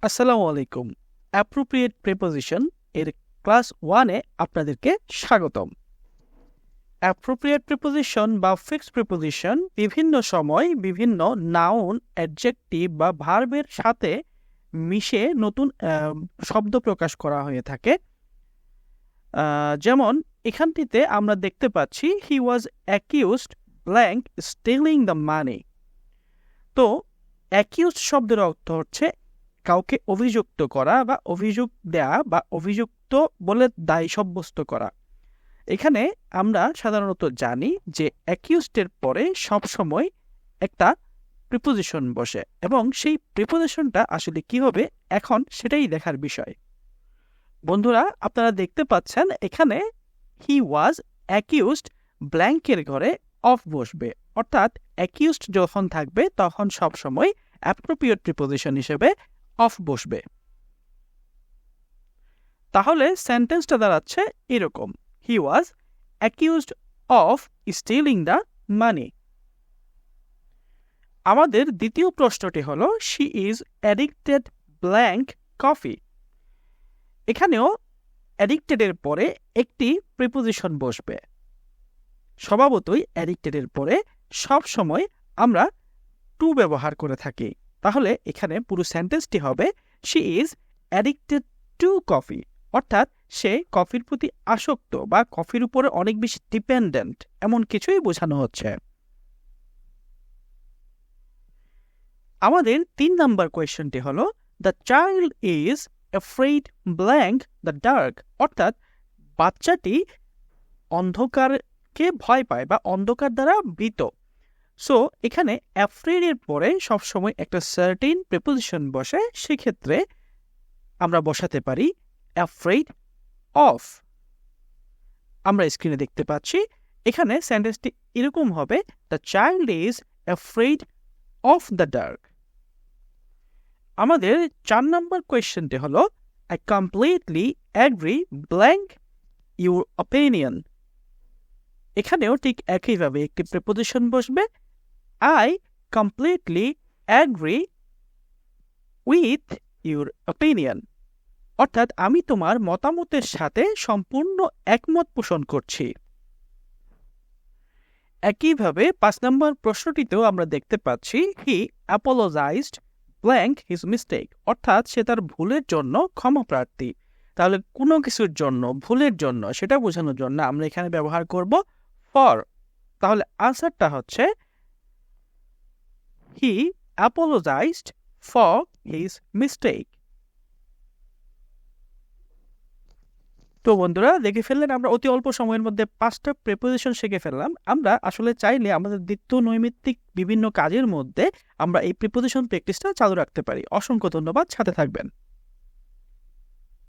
আসসালামু আলাইকুম। Appropriate preposition এর ক্লাস 1 এ আপনাদেরকে স্বাগতম। অ্যাপ্রোপ্রিয়েট প্রিপোজিশন বা ফিক্সড প্রিপোজিশন বিভিন্ন সময় বিভিন্ন নাউন, অ্যাডজেক্টিভ বা ভার্বের সাথে মিশে নতুন শব্দ প্রকাশ করা হয়ে থাকে। যেমন এখানটিতে আমরা দেখতে পাচ্ছি he was accused blank stealing the money. তো অ্যাকিউজড শব্দের অর্থ হচ্ছে কাউকে অভিযুক্ত করা বা অভিযোগ দেয়া বা অভিযুক্ত বলে দায় সাব্যস্ত করা। এখানে আমরা সাধারণত জানি যে অ্যাকিউজডের পরে সবসময় একটা প্রিপোজিশন বসে এবং সেই প্রিপোজিশনটা আসলে কি হবে এখন সেটাই দেখার বিষয়। বন্ধুরা, আপনারা দেখতে পাচ্ছেন এখানে হি ওয়াজ অ্যাকিউজড ব্ল্যাঙ্কের ঘরে অফ বসবে, অর্থাৎ অ্যাকিউজড যখন থাকবে তখন সবসময় অ্যাপ্রোপ্রিয়েট প্রিপোজিশন হিসেবে অফ বসবে। তাহলে সেন্টেন্সটা দাঁড়াচ্ছে এরকম, he was accused of stealing the money. আমাদের দ্বিতীয় প্রশ্নটি হলো she is addicted blank coffee. এখানেও অ্যাডিক্টেডের পরে একটি প্রিপোজিশন বসবে। স্বভাবতই অ্যাডিক্টেডের পরে সব সময় আমরা টু ব্যবহার করে থাকি। তাহলে এখানে পুরো সেন্টেন্সটি হবে she is addicted to coffee, অর্থাৎ সে কফির প্রতি আসক্ত বা কফির উপরে অনেক বেশি ডিপেন্ডেন্ট, এমন কিছুই বোঝানো হচ্ছে। আমাদের 3 নাম্বার কোয়েশ্চনটি হলো the child is afraid blank the dark, অর্থাৎ বাচ্চাটি অন্ধকারকে ভয় পায় বা অন্ধকার দ্বারা ভীত। সো এখানে অ্যাফ্রেড এর পরে সবসময় একটা সার্টেন প্রিপোজিশন বসে, সেক্ষেত্রে আমরা বসাতে পারি অ্যাফ্রেড অফ। আমরা স্ক্রিনে দেখতে পাচ্ছি এখানে সেন্টেন্সটি এরকম হবে the child is afraid of the dark. আমাদের 4 নম্বর কোয়েশ্চেনটি হলো I completely agree blank your opinion. এখানেও ঠিক একইভাবে একটি প্রিপোজিশন বসবে, I completely agree with your opinion, অর্থাৎ আমি তোমার মতামতের সাথে সম্পূর্ণ একমত পোষণ করছি। একইভাবে 5 নম্বর প্রশ্নটিতেও আমরা দেখতে পাচ্ছি হি অ্যাপোলোজাইজড ব্ল্যাঙ্ক হিজ মিস্টেক, অর্থাৎ সে তার ভুলের জন্য ক্ষমা প্রার্থী। তাহলে কোনো কিছুর জন্য, ভুলের জন্য, সেটা বোঝানোর জন্য আমরা এখানে ব্যবহার করব ফর। তাহলে আনসারটা হচ্ছে he apologized for his mistake. তো বন্ধুরা, দেখে ফেললেন আমরা অতি অল্প সময়ের মধ্যে 5টা প্রিপোজিশন শিখে ফেললাম। আমরা আসলে চাইলে আমাদের নিত্য নৈমিত্তিক বিভিন্ন কাজের মধ্যে আমরা এই প্রিপোজিশন প্র্যাকটিসটা চালু রাখতে পারি। অসংখ্য ধন্যবাদ, সাথে থাকবেন।